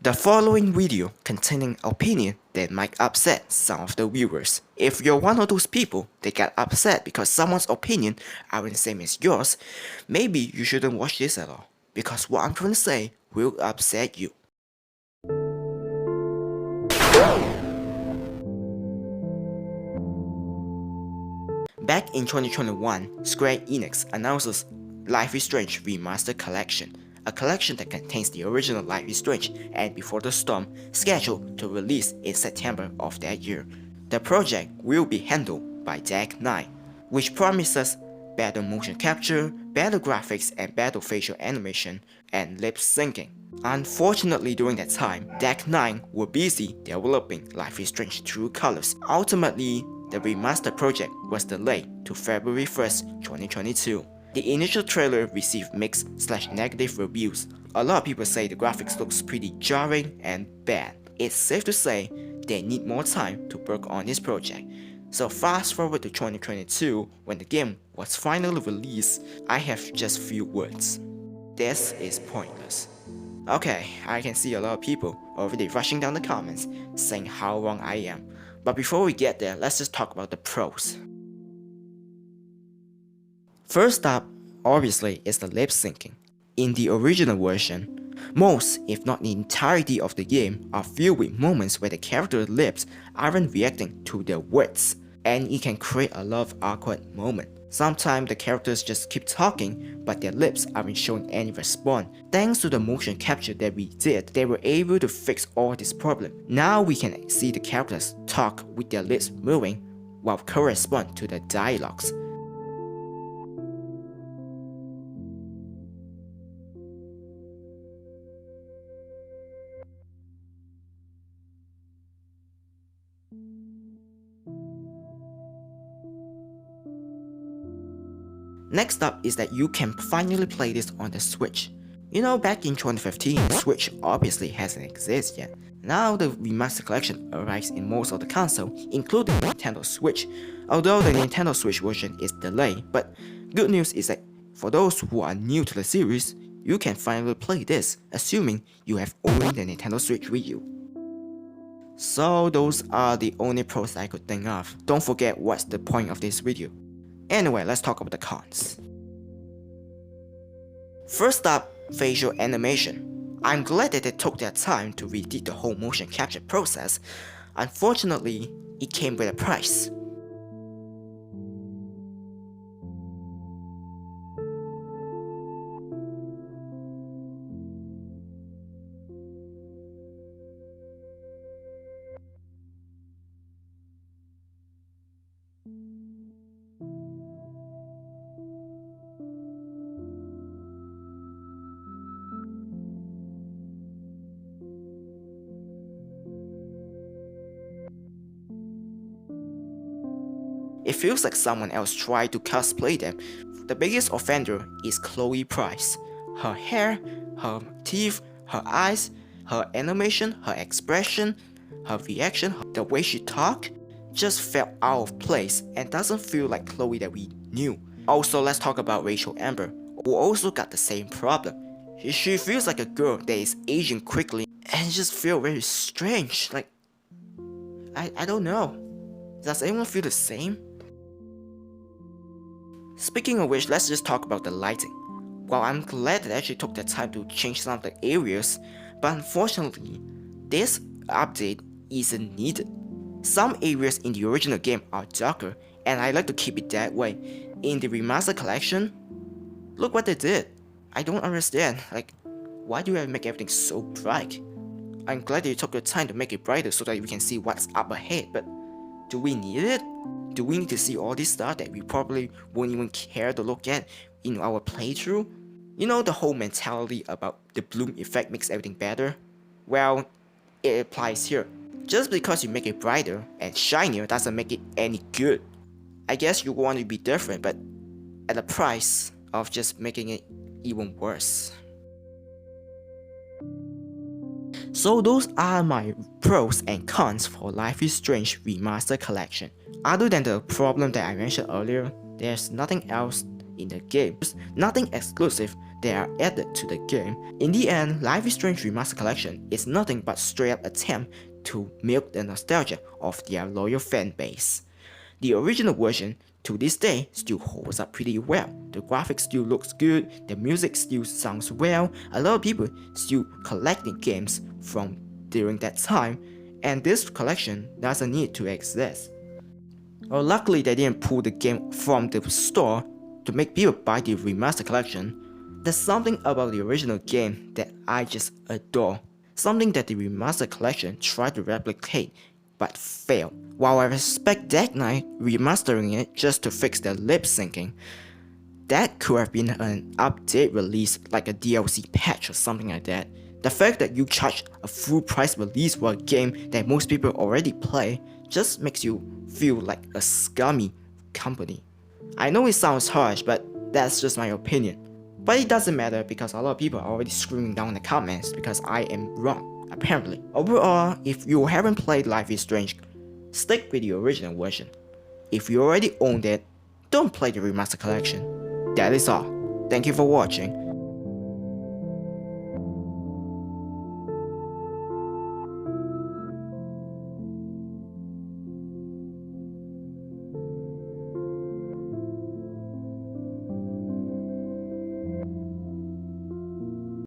The following video containing opinion that might upset some of the viewers. If you're one of those people that get upset because someone's opinion aren't the same as yours, maybe you shouldn't watch this at all, because what I'm trying to say will upset you. Back in 2021, Square Enix announces Life is Strange Remastered Collection, a collection that contains the original Life is Strange and Before the Storm, scheduled to release in September of that year. The project will be handled by Deck 9, which promises better motion capture, better graphics and better facial animation, and lip syncing. Unfortunately, during that time, Deck 9 were busy developing Life is Strange True Colors. Ultimately, the remastered project was delayed to February 1st, 2022. The initial trailer received mixed/negative reviews. A lot of people say the graphics looks pretty jarring and bad. It's safe to say they need more time to work on this project. So fast forward to 2022, when the game was finally released, I have just few words. This is pointless. Okay, I can see a lot of people already rushing down the comments saying how wrong I am. But before we get there, let's just talk about the pros. First up, obviously, is the lip syncing. In the original version, most, if not the entirety of the game, are filled with moments where the character's lips aren't reacting to their words, and it can create a lot of awkward moments. Sometimes the characters just keep talking, but their lips aren't showing any response. Thanks to the motion capture that we did, they were able to fix all this problem. Now we can see the characters talk with their lips moving while correspond to the dialogues. Next up is that you can finally play this on the Switch. You know, back in 2015, Switch obviously hasn't existed yet. Now the remastered collection arrives in most of the console, including Nintendo Switch, although the Nintendo Switch version is delayed. But good news is that for those who are new to the series, you can finally play this, assuming you have owned the Nintendo Switch with you. So those are the only pros I could think of. Don't forget what's the point of this video. Anyway, let's talk about the cons. First up, facial animation. I'm glad that they took their time to redo the whole motion capture process. Unfortunately, it came with a price. It feels like someone else tried to cosplay them. The biggest offender is Chloe Price. Her hair, her teeth, her eyes, her animation, her expression, her reaction, the way she talked, just felt out of place and doesn't feel like Chloe that we knew. Also, let's talk about Rachel Amber, who also got the same problem. She feels like a girl that is aging quickly and just feel very strange. Like, I don't know. Does anyone feel the same? Speaking of which, let's just talk about the lighting. While I'm glad they actually took the time to change some of the areas, but unfortunately, this update isn't needed. Some areas in the original game are darker, and I like to keep it that way. In the remastered collection, look what they did. I don't understand, like, why do you have to make everything so bright? I'm glad that you took the time to make it brighter so that we can see what's up ahead, but do we need it? Do we need to see all this stuff that we probably won't even care to look at in our playthrough? You know, the whole mentality about the bloom effect makes everything better? Well, it applies here. Just because you make it brighter and shinier doesn't make it any good. I guess you want to be different, but at the price of just making it even worse. So those are my pros and cons for Life is Strange Remastered Collection. Other than the problem that I mentioned earlier, there's nothing else in the game, nothing exclusive that are added to the game. In the end, Life is Strange Remastered Collection is nothing but straight up attempt to milk the nostalgia of their loyal fan base. The original version, to this day, still holds up pretty well. The graphics still looks good, the music still sounds well, a lot of people still collecting games from during that time, and this collection doesn't need to exist. Well, luckily they didn't pull the game from the store to make people buy the remastered collection. There's something about the original game that I just adore, something that the remastered collection tried to replicate but failed. While I respect Deck Knight remastering it just to fix their lip syncing, that could have been an update release like a DLC patch or something like that. The fact that you charge a full price release for a game that most people already play just makes you feel like a scummy company. I know it sounds harsh, but that's just my opinion. But it doesn't matter because a lot of people are already screaming down in the comments because I am wrong, apparently. Overall, if you haven't played Life is Strange, stick with the original version. If you already owned it, don't play the remastered collection. That is all. Thank you for watching.